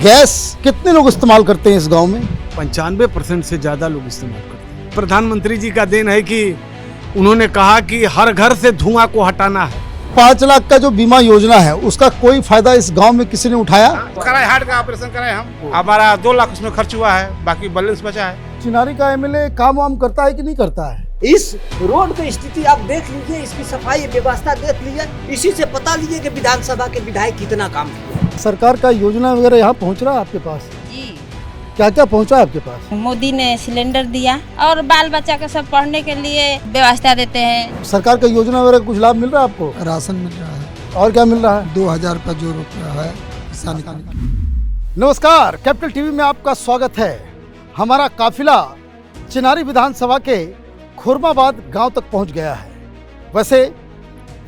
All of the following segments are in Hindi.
गैस कितने लोग इस्तेमाल करते हैं इस गांव में? 95% से ज़्यादा लोग इस्तेमाल करते हैं। प्रधानमंत्री जी का देन है कि उन्होंने कहा कि हर घर से धुआं को हटाना है। 5 लाख का जो बीमा योजना है उसका कोई फायदा इस गांव में किसी ने उठाया? कराए, हार्ट का ऑपरेशन कराए हम, हमारा 2 लाख उसमें खर्च हुआ है, बाकी बैलेंस बचा है। चिनारी का एमएलए काम वाम करता है कि नहीं करता है? इस रोड की स्थिति आप देख लीजिए, इसकी सफाई व्यवस्था देख लीजिए, इसी से पता लीजिए कि विधानसभा के विधायक कितना काम किया। सरकार का योजना वगैरह यहाँ पहुँच रहा है आपके पास? जी, क्या क्या पहुँचा है आपके पास? मोदी ने सिलेंडर दिया और बाल बच्चा के सब पढ़ने के लिए व्यवस्था देते हैं। सरकार का योजना वगैरह कुछ लाभ मिल रहा है आपको? राशन मिल रहा है और क्या मिल रहा है? 2000 रुपये जो रुपया है किसान का। नमस्कार, कैपिटल टीवी में आपका स्वागत है। हमारा काफिला चिनारी विधानसभा के खुरमाबाद गांव तक पहुंच गया है। वैसे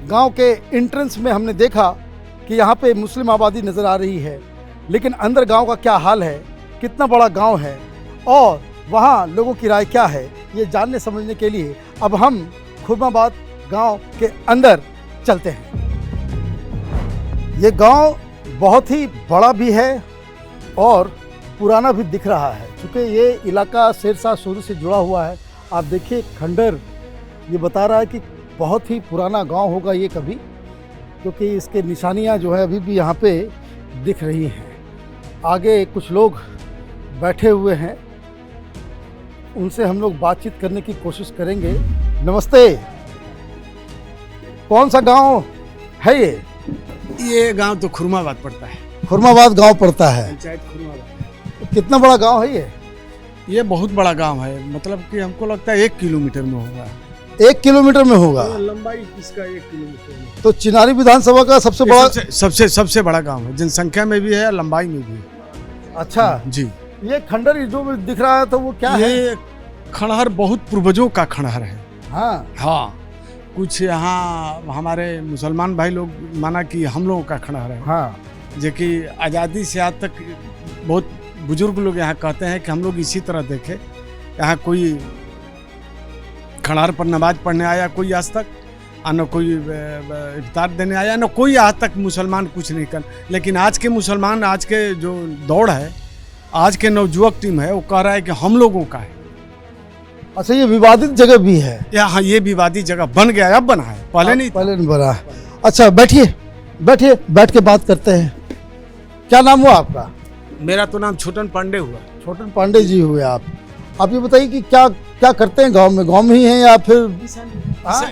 गांव के एंट्रेंस में हमने देखा कि यहाँ पे मुस्लिम आबादी नज़र आ रही है, लेकिन अंदर गांव का क्या हाल है, कितना बड़ा गांव है और वहाँ लोगों की राय क्या है, ये जानने समझने के लिए अब हम खुरमाबाद गांव के अंदर चलते हैं। ये गांव बहुत ही बड़ा भी है और पुराना भी दिख रहा है, क्योंकि ये इलाका शेरशाह सूरी से जुड़ा हुआ है। आप देखिए, खंडर ये बता रहा है कि बहुत ही पुराना गांव होगा ये कभी, क्योंकि इसके निशानियां जो है अभी भी यहाँ पे दिख रही हैं। आगे कुछ लोग बैठे हुए हैं, उनसे हम लोग बातचीत करने की कोशिश करेंगे। नमस्ते, कौन सा गांव है ये? ये गांव तो खुरमाबाद पड़ता है, खुरमाबाद गांव पड़ता है। पंचायत खुरमाबाद। कितना बड़ा गांव है ये? ये बहुत बड़ा गांव है, मतलब कि हमको लगता है 1 किलोमीटर में होगा। 1 किलोमीटर में होगा। लंबाई इसका 1 किलोमीटर में। तो चिनारी विधानसभा का सबसे बड़ा सबसे बड़ा गांव है, जनसंख्या में भी है, लंबाई में भी है। अच्छा जी, ये खंडर जो दिख रहा है तो वो क्या है? ये खंडहर बहुत पूर्वजों का खंडहर है। हाँ कुछ यहाँ हमारे मुसलमान भाई लोग माना कि हम लोगों का खंडहर है। हाँ, जो कि आज़ादी से आज तक बहुत बुजुर्ग लोग यहाँ कहते हैं कि हम लोग इसी तरह देखे, यहाँ कोई खंडहर पर नमाज पढ़ने आया कोई आज तक, न कोई इफ्तार देने आया, न कोई आज तक मुसलमान कुछ नहीं कर। लेकिन आज के मुसलमान, आज के जो दौड़ है, आज के नवजुवक टीम है, वो कह रहा है कि हम लोगों का है। अच्छा, ये विवादित जगह भी है? यहाँ ये विवादित जगह बन गया, अब बना है, पहले नहीं था। पहले नहीं बना। अच्छा, बैठिए बैठिए, बैठ के बात करते हैं। क्या नाम हुआ आपका? मेरा तो नाम छोटन पांडे हुआ। छोटन पांडे जी हुए आप ये बताइए कि क्या क्या करते हैं गांव में ही हैं या फिर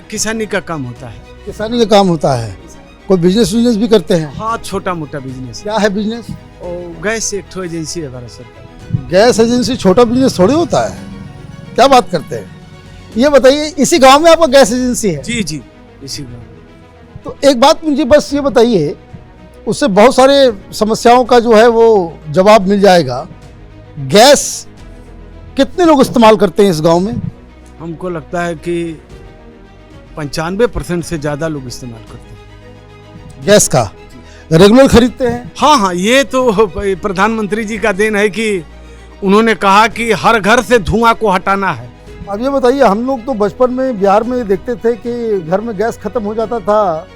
किसानी का काम होता है। किसानी का काम होता है? कोई बिजनेस भी करते हैं? हाँ, छोटा मोटा बिजनेस। क्या है बिजनेस? और गैस एक ठो एजेंसी है भारत सरकार। गैस एजेंसी छोटा बिजनेस थोड़ी होता है, क्या बात करते हैं? ये बताइए, इसी गांव में आपका गैस एजेंसी है? जी जी, इसी गाँव। तो एक बात मुझे बस ये बताइए, उससे बहुत सारे समस्याओं का जो है वो जवाब मिल जाएगा। गैस कितने लोग इस्तेमाल करते हैं इस गांव में? हमको लगता है कि 95% से ज़्यादा लोग इस्तेमाल करते हैं। गैस का रेगुलर खरीदते हैं? हाँ, ये तो प्रधानमंत्री जी का देन है कि उन्होंने कहा कि हर घर से धुआं को हटाना है। अब ये बताइए, हम लोग तो बचपन में बिहार में देखते थे कि घर में गैस खत्म हो जाता था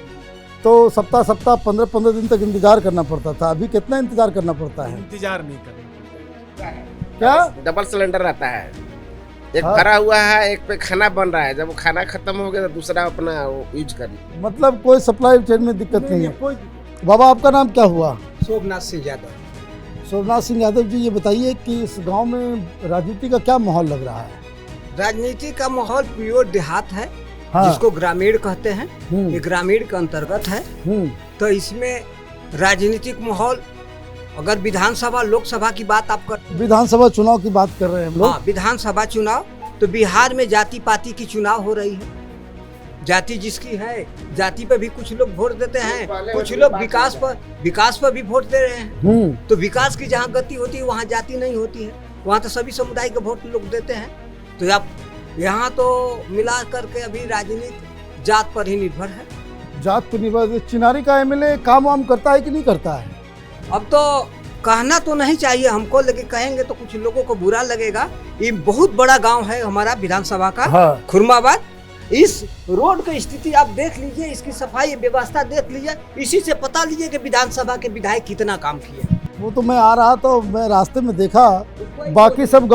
तो सप्ताह 15 दिन तक इंतजार करना पड़ता था। अभी कितना इंतजार करना पड़ता है? इंतजार नहीं करना। क्या? डबल सिलेंडर रहता है, एक हाँ। भरा हुआ है, एक पे खाना बन रहा है। जब वो खाना खत्म हो गया तो दूसरा अपना यूज करना। मतलब कोई सप्लाई चेन में दिक्कत नहीं है। बाबा, आपका नाम क्या हुआ? शोभनाथ सिंह यादव। शोभनाथ सिंह यादव जी, ये बताइए कि इस गांव में राजनीति का क्या माहौल लग रहा है? राजनीति का माहौल प्योर देहात है, हाँ। जिसको ग्रामीण कहते हैं। हम्म। ये ग्रामीण के अंतर्गत है। तो इसमें राजनीतिक माहौल, अगर विधानसभा लोकसभा की बात आप कर, विधानसभा चुनाव की बात कर रहे हैं हम लोग। हाँ, विधानसभा चुनाव, तो बिहार में जाति पाति की चुनाव हो रही है। जाति जिसकी है, जाति पर भी कुछ लोग वोट देते हैं, कुछ लोग विकास पर भी वोट दे रहे हैं। तो विकास की जहाँ गति होती है वहाँ जाति नहीं होती है, वहाँ तो सभी समुदाय के वोट लोग देते हैं। तो आप यहाँ तो मिला करके अभी राजनीति जात पर ही निर्भर है। जात पर निर्भर। चिनारी का एमएलए काम वाम करता है कि नहीं करता है? अब तो कहना तो नहीं चाहिए हमको, लेकिन कहेंगे तो कुछ लोगों को बुरा लगेगा। ये बहुत बड़ा गांव है हमारा विधानसभा का। हाँ। खुरमाबाद। इस रोड की स्थिति आप देख लीजिए, इसकी सफाई व्यवस्था देख लीजिए, इसी से पता लीजिए कि विधानसभा के विधायक कितना काम किए। वो तो मैं आ रहा तो मैं रास्ते में देखा, बाकी सब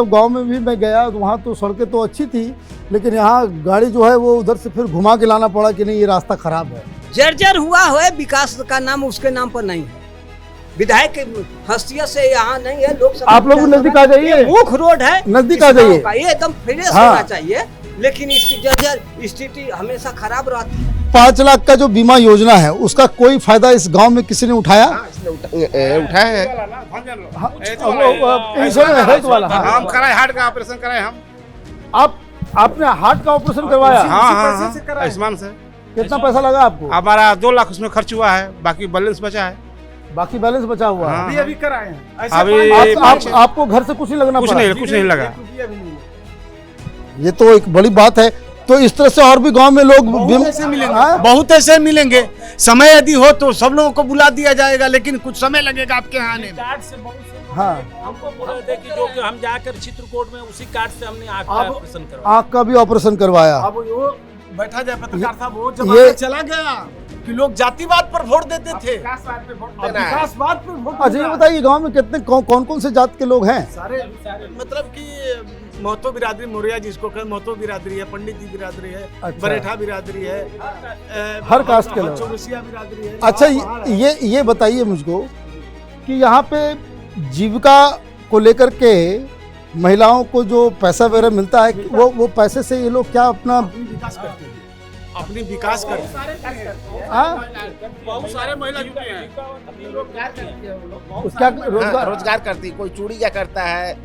गांव में भी मैं गया, वहाँ तो सड़कें तो अच्छी थी, लेकिन यहाँ गाड़ी जो है वो उधर से फिर घुमा के लाना पड़ा कि नहीं ये रास्ता खराब है। जर्जर हुआ है, विकास का नाम उसके नाम पर नहीं है। विधायक हस्तियों से यहाँ नहीं है। लोग आप लोग नजदीक आ जाइए, मुख्य रोड है, नजदीक आ जाइए, ये एकदम फ्रेश हाँ। होना चाहिए, लेकिन इसकी जर्जर स्थिति हमेशा खराब रहती है। 5 लाख का जो बीमा योजना है उसका कोई फायदा इस गांव में किसी ने उठाया? उठाए हैं। हेल्थ वाला, हाँ। हम कराए हार्ट का ऑपरेशन कराए हम। आपने हार्ट का ऑपरेशन करवाया? हाँ, आयुष्मान से। कितना पैसा लगा आपको? हमारा 2 लाख उसमें खर्च हुआ है, बाकी बैलेंस बचा है। बाकी बैलेंस बचा हुआ है। हाँ, अभी कराए हैं। अभी आपको घर से कुछ नहीं लगना कुछ पड़ा? नहीं, कुछ नहीं लगा। ये तो एक बड़ी बात है। तो इस तरह से और भी गांव में लोग बहुत ऐसे मिलेंगे। समय यदि हो तो सब लोगों को बुला दिया जाएगा, लेकिन कुछ समय लगेगा आपके यहाँ आने में। हाँ, हमको बोल रहे थे कि जो कि हम जाकर चित्रकूट में उसी कार्ड से हमने आँख का ऑपरेशन करवाया। आँख का भी ऑपरेशन करवाया। अब वो बैठा जाए पत्रकार साहब, वो जमाना चला गया कि लोग जातिवाद पर वोट देते थे, विकासवाद पर वोट। अच्छा ये बताइए गांव में कितने कौन से जात के लोग हैं? सारे मतलब कि महतो बिरादरी, मौर्य जिसको कहते महतो बिरादरी है, पंडित जी बिरादरी है, अच्छा। बरेठा बिरादरी है, हर कास्ट के लोग। चौरसिया बिरादरी है। अच्छा ये बताइए मुझको कि यहाँ पे जीविका को लेकर के महिलाओं को जो पैसा वगैरह मिलता है, वो पैसे से ये लोग क्या अपना विकास करते हैं, अपनी विकास करते हैं। हाँ? बहुत सारे महिला जुटे हैं। क्या रोजगार? रोजगार करती, कोई चूड़ी का करता है,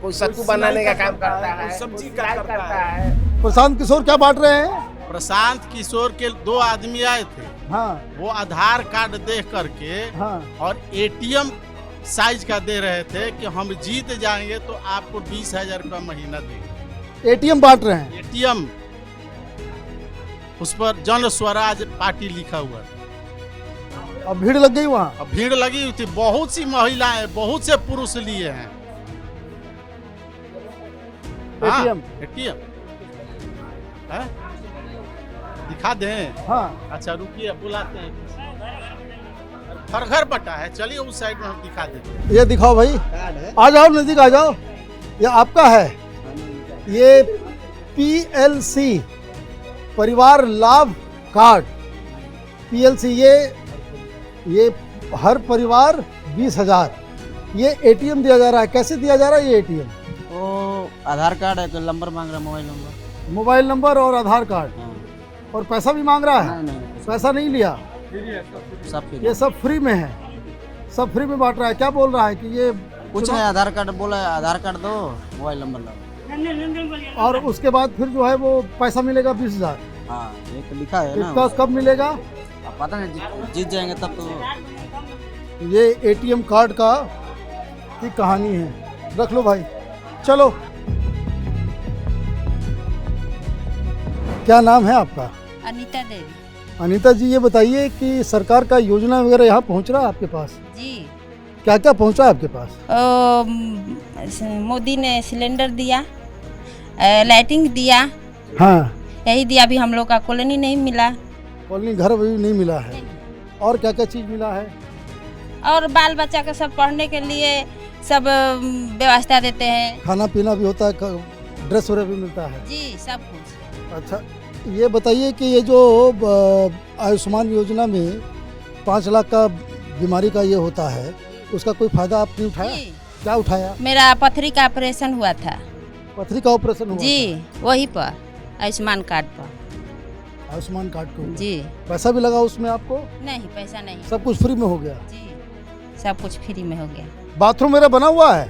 कोई सत्तू बनाने का काम करता है, सब्जी का करता है। प्रशांत किशोर क्या बांट रहे हैं? प्रशांत किशोर के 2 आदमी आए थे। हाँ वो आधार कार्ड देख करके हाँ। और एटीएम साइज का दे रहे थे कि हम जीत जाएंगे तो आपको 20,000 रुपया महीना देंगे। एटीएम बांट रहे हैं? एटीएम, उस पर जन स्वराज पार्टी लिखा हुआ है। अब भीड़ लग गई वहाँ? अब भीड़ लगी हुई थी, बहुत सी महिलाएं, बहुत से पुरुष लिए हैं। एटीएम? एटीएम दिखा दें? हाँ। अच्छा रुकिए, बुलाते हैं। घर पटा है, चलिए उस साइड में हम दिखा देते हैं। ये दिखाओ भाई, आ जाओ नजदीक आ जाओ। ये आपका है? ये PLC परिवार लाभ कार्ड, PLC, ये हर परिवार 20,000। ये एटीएम दिया जा रहा है, कैसे दिया जा रहा है ये एटीएम? वो आधार कार्ड है, तो नंबर मांग रहा है, मोबाइल नंबर और आधार कार्ड। हाँ। और पैसा भी मांग रहा है? नहीं, पैसा नहीं लिया, सब फ्री। ये सब फ्री में है, सब फ्री में बांट रहा है। क्या बोल रहा है कि ये कुछ नहीं, आधार कार्ड बोला है, आधार कार्ड दो, मोबाइल नंबर लो, और उसके बाद फिर जो है वो पैसा मिलेगा 20,000। हाँ ये तो लिखा है ना। इसका कब मिलेगा? अब पता नहीं, जीत जाएंगे तब तो। ये एटीएम कार्ड का की कहानी है। रख लो भाई, चलो। क्या नाम है आपका? अनीता देवी। अनीता जी, ये बताइए कि सरकार का योजना वगैरह यहाँ पहुँच रहा है आपके पास? जी। क्या क्या पहुँचा है आपके पास? मोदी ने सिलेंडर दिया, लाइटिंग दिया, हाँ, यही दिया। अभी हम लोग का कॉलोनी नहीं मिला, कॉलोनी घर अभी नहीं मिला है। और क्या क्या चीज़ मिला है? और बाल बच्चा के सब पढ़ने के लिए सब व्यवस्था देते हैं। खाना पीना भी होता है, ड्रेस वगैरह भी मिलता है? जी, सब कुछ। अच्छा ये बताइए कि ये जो आयुष्मान योजना में 5 लाख का बीमारी का ये होता है, उसका कोई फायदा आपने उठाया? जी। क्या उठाया? मेरा पथरी का ऑपरेशन हुआ था। पथरी का ऑपरेशन हुआ जी, वही पर आयुष्मान कार्ड पर। था? आयुष्मान कार्ड को? जी। पैसा भी लगा उसमें आपको? नहीं, पैसा नहीं। सब कुछ फ्री में हो गया? जी, सब कुछ फ्री में हो गया। बाथरूम मेरा बना हुआ है?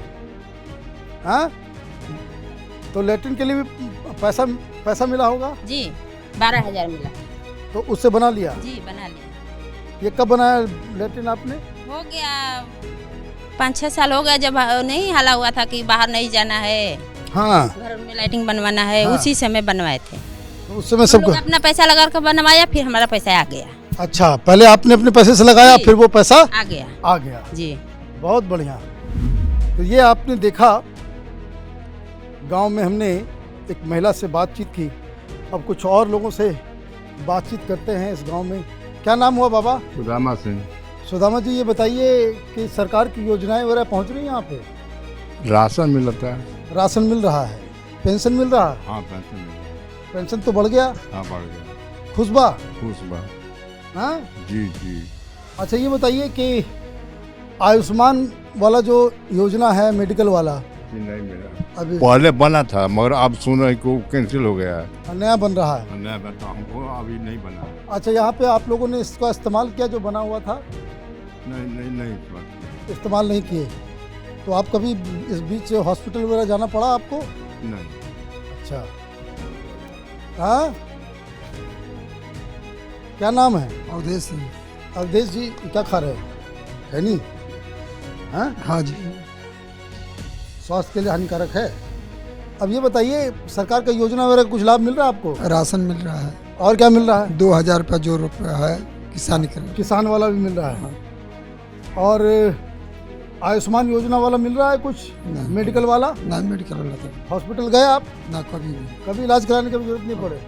हाँ, तो लेटरिन के लिए भी पैसा मिला होगा? जी, 12,000 मिला। तो उससे बना लिया? जी, बना लिया। ये कब बनाया लेटरिन आपने? हो गया 5-6 साल हो गया, जब नहीं हाला हुआ था कि बाहर नहीं जाना है, हाँ, घर में लाइटिंग बनवाना है, हाँ। उसी समय बनवाए थे। तो उस समय सब अपना पैसा लगा कर बनवाया, फिर हमारा पैसा आ गया। अच्छा, पहले आपने अपने पैसे से लगाया, फिर वो पैसा आ गया। आ गया। जी, बहुत बढ़िया। तो ये आपने देखा, गांव में हमने एक महिला से बातचीत की। अब कुछ और लोगों से बातचीत करते हैं इस गांव में। क्या नाम हुआ बाबा? सुदामा सिंह। सुदामा जी, ये बताइए कि सरकार की योजनाएं वगैरह पहुंच रही हैं यहाँ पे? राशन मिलता है। राशन मिल रहा है, पेंशन मिल रहा है? हाँ, पेंशन मिल रहा है। पेंशन तो बढ़ गया? हाँ, बढ़ गया। खुशबा? खुशबा। हाँ जी जी। अच्छा, ये बताइए कि आयुष्मान वाला जो योजना है मेडिकल वाला, जी नहीं मिला। अभी पहले बना था मगर अब सुन रहे को कैंसिल हो गया है। नया बन रहा है? नया बना, हमको अभी नहीं बना। अच्छा, यहाँ पे आप लोगों ने इसका इस्तेमाल किया जो बना हुआ था? नहीं इस्तेमाल नहीं किए? तो आप कभी इस बीच हॉस्पिटल वगैरह जाना पड़ा आपको? नहीं। अच्छा, हाँ, क्या नाम है? अवधेश सिंह। अवधेश जी, क्या खा रहे हैं? है नहीं? हाँ हाँ जी। स्वास्थ्य के लिए हानिकारक है। अब ये बताइए, सरकार का योजना वगैरह कुछ लाभ मिल रहा है आपको? राशन मिल रहा है। और क्या मिल रहा है? 2000 रुपया जो रुपया है किसानी का। किसान वाला भी मिल रहा है। और आयुष्मान योजना वाला मिल रहा है कुछ? नहीं। मेडिकल वाला? ना मेडिकल वाला तो हॉस्पिटल गए आप? ना, कभी नहीं। कभी इलाज कराने की जरूरत नहीं पड़े?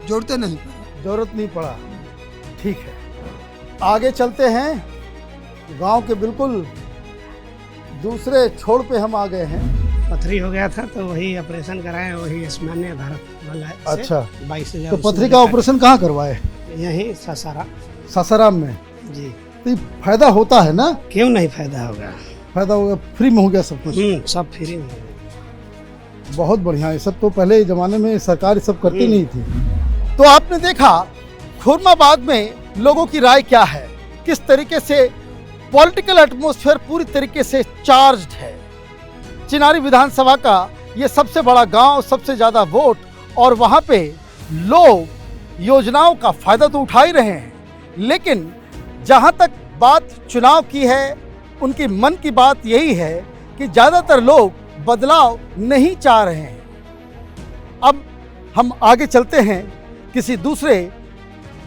जोड़ते नहीं पड़ा। जरूरत नहीं पड़ा। ठीक है, आगे चलते हैं। गांव के बिल्कुल दूसरे छोर पे हम आ गए हैं। पथरी हो गया था तो वही ऑपरेशन कराए, वही आयुष्मान भारत वाला है। अच्छा, 22,000। तो पथरी का ऑपरेशन कहाँ करवाए? यहीं सासारा। सासाराम में? जी। तो ये फायदा होता है ना? क्यों नहीं फायदा होगा? फायदा होगा, फ्री में हो गया सब कुछ? सब फ्री में। बहुत बढ़िया है। सब तो पहले जमाने में सरकार सब करती नहीं थी। तो आपने देखा खुरमाबाद में लोगों की राय क्या है, किस तरीके से पॉलिटिकल एटमॉस्फेयर पूरी तरीके से चार्ज्ड है। चिनारी विधानसभा का ये सबसे बड़ा गांव, सबसे ज़्यादा वोट, और वहाँ पे लोग योजनाओं का फायदा तो उठा ही रहे हैं, लेकिन जहाँ तक बात चुनाव की है, उनकी मन की बात यही है कि ज़्यादातर लोग बदलाव नहीं चाह रहे हैं। अब हम आगे चलते हैं किसी दूसरे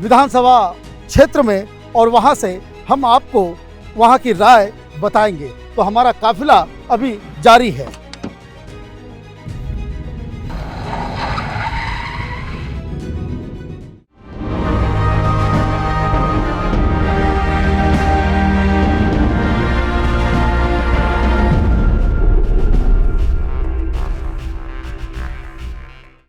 विधानसभा क्षेत्र में, और वहाँ से हम आपको वहाँ की राय बताएंगे। तो हमारा काफिला अभी जारी है।